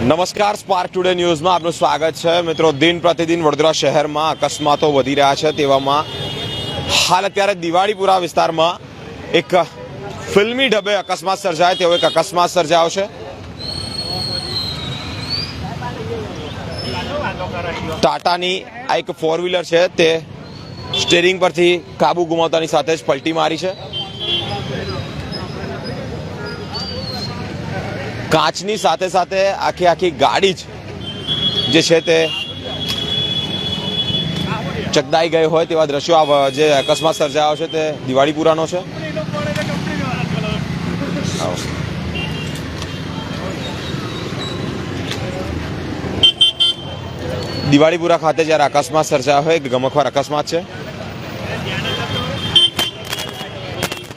નમસ્કાર, spark today ન્યૂઝમાં આપનું સ્વાગત છે। મિત્રો, દિન પ્રતિદિન વડોદરા શહેરમાં અકસ્માતો વધી રહ્યા છે। તેવામાં હાલ અત્યારે દિવાળીપુરા વિસ્તારમાં એક ફિલ્મી ઢબે અકસ્માત સર્જાય તેવો એક અકસ્માત સર્જાયો છે। ટાટાની આ એક 4 વ્હીલર છે તે સ્ટીરિંગ પરથી કાબુ ગુમાવતાની સાથે જ પલટી મારી છે। કાચની સાથે સાથે આખી ગાડી જે છે તે ચકદાઈ ગઈ હોય તેવા દ્રશ્યો જે અકસ્માત સર્જાયો છે તે દિવાળીપુરાનો છે। દિવાળીપુરા ખાતે જ્યારે અકસ્માત સર્જાયો હોય, ગમખ્વાર અકસ્માત છે।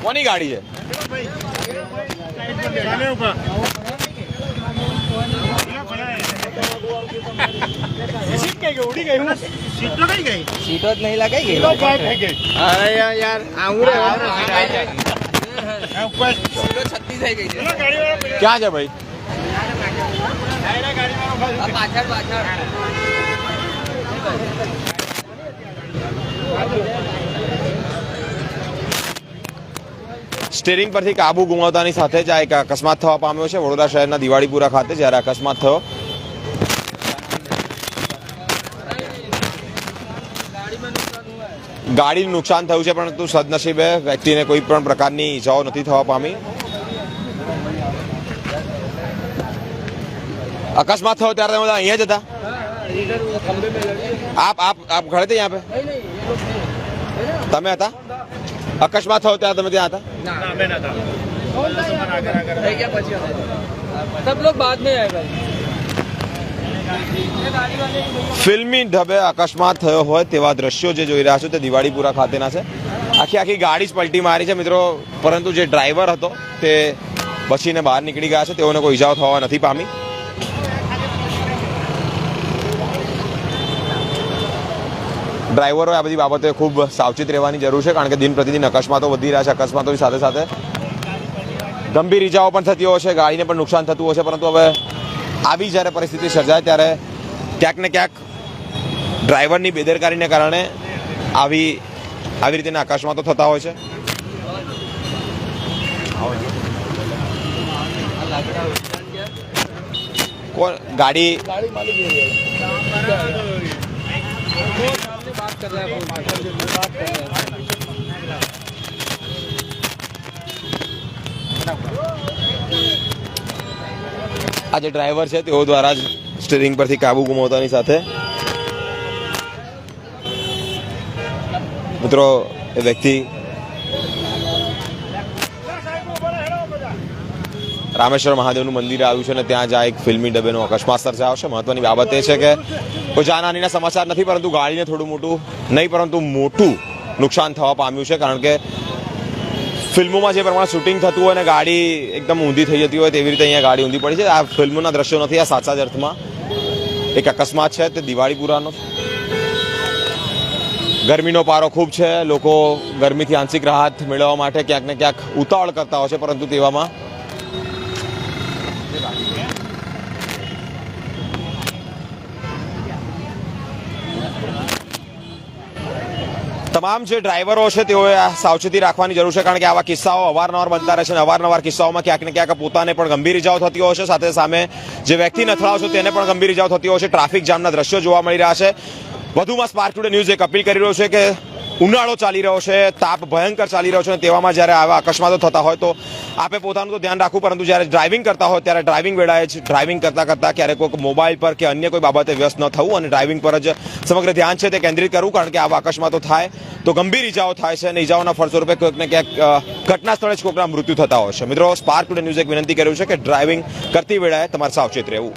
કોની ગાડી છે? सीटो नहीं लगाई गई। अरे यार ક્યાં છે ભાઈ? સ્ટીરિંગ પરથી કાબુ ગુમાવતાની સાથે જ આ એક અકસ્માત થવા પામ્યો છે વડોદરા શહેરના દિવાળીપુરા ખાતે જ્યારે અકસ્માત થયો। ગાડીનું નુકસાન થયું છે, પરંતુ સદનસીબે વ્યક્તિને કોઈ પણ પ્રકારની ઈજાઓ નથી થવા પામી। અકસ્માત થયો ત્યારે તમે અહીંયા જ હતા? આપ ખડે थे यहाँ पे? તમે હતા? અકસ્માત થયો ત્યારે તમે ત્યાં હતા? सब लोग बाद में आएगा। ફિલ્મી ઢબે અકસ્માત થયો હોય તેવા દ્રશ્યો જે જોઈ રહ્યા છો તે દિવાળીપુરા ખાતેના છે। આખી ગાડી જ પલટી મારી છે મિત્રો, પરંતુ જે ડ્રાઈવર હતો તે બચીને બહાર નીકળી ગયા છે। તેઓને કોઈ ઈજાઓ થવા નથી પામી। ડ્રાઈવરોએ આ બધી બાબતે ખૂબ સાવચેત રહેવાની જરૂર છે, કારણ કે દિન પ્રતિદિન અકસ્માતો વધી રહ્યા છે। અકસ્માતોની સાથે સાથે ગંભીર ઈજાઓ પણ થતી હોય છે, ગાડીને પણ નુકસાન થતું હોય છે, પરંતુ હવે આવી જ્યારે પરિસ્થિતિ સર્જાય ત્યારે ક્યાંક ને ક્યાંક ડ્રાઈવરની બેદરકારીને કારણે આવી રીતેના અકસ્માતો થતા હોય છે। કોણ ગાડી? આ જે ડ્રાઈવર છે તેઓ દ્વારા જ સ્ટીરિંગ પરથી કાબુ ગુમાવતાની સાથે મિત્રો એ વ્યક્તિ રામેશ્વર મહાદેવનું મંદિર આવ્યું છે અને ત્યાં જ આ એક ફિલ્મી ડબ્બેનો અકસ્માત સર્જાયો છે। મહત્વની બાબત એ છે કે કોઈ જાનહાનિના સમાચાર નથી, પરંતુ ગાડીને થોડું મોટું નહીં પરંતુ મોટું નુકસાન થવા પામ્યું છે, કારણ કે ફિલ્મોમાં જે પ્રમાણે શૂટિંગ થતું હોય અને ગાડી એકદમ ઊંધી થઈ જતી હોય તેવી રીતે અહીંયા ગાડી ઊંધી પડી છે। આ ફિલ્મોના દ્રશ્યો નથી, આ સાચા જ અર્થમાં એક અકસ્માત છે તે દિવાળીપુરાનો। ગરમીનો પારો ખૂબ છે, લોકો ગરમીથી આંશિક રાહત મેળવવા માટે ક્યાંક ને ક્યાંક ઉતાવળ કરતા હોય છે, પરંતુ તેવામાં તમામ જે ડ્રાઈવરો છે તેઓએ સાવચેતી રાખવાની જરૂર છે, કારણ કે આવા કિસ્સાઓ અવારનવાર બનતા રહે છે અને અવારનવાર કિસ્સાઓમાં ક્યાંક ને ક્યાંક પોતાને પણ ગંભીર ઇજાઓ થતી હોય છે, સાથે સામે જે વ્યક્તિને અથડાવ છે તેને પણ ગંભીર ઇજાઓ થતી હોય છે। ટ્રાફિક જામના દ્રશ્યો જોવા મળી રહ્યા છે। વધુમાં સ્પાર્ક ટુડે ન્યૂઝ એક અપીલ કરી રહ્યો છે કે ઉનાળો ચાલી રહ્યો છે, તાપ ભયંકર ચાલી રહ્યો છે, અને તેવામાં જ્યારે આવા અકસ્માતો થતા હોય તો આપે પોતાનું તો ધ્યાન રાખવું, પરંતુ જ્યારે ડ્રાઇવિંગ કરતા હોય ત્યારે ડ્રાઇવિંગ વેળાએ જ ડ્રાઇવિંગ કરતા ક્યારેક કોઈ મોબાઈલ પર કે અન્ય કોઈ બાબતે વ્યસ્ત ન થવું અને ડ્રાઇવિંગ પર જ સમગ્ર ધ્યાન છે તે કેન્દ્રિત કરવું, કારણ કે આવા અકસ્માતો થાય તો ગંભીર ઇજાઓ થાય છે અને ઇજાઓના ફળસ્વરૂપે કોઈક ને ક્યાંક ઘટના સ્થળે જ કોઈકના મૃત્યુ થતા હોય છે। મિત્રો, સ્પાર્ક ટુડે ન્યૂઝ એક વિનંતી કર્યું છે કે ડ્રાઇવિંગ કરતી વેળાએ તમારે સાવચેત રહેવું।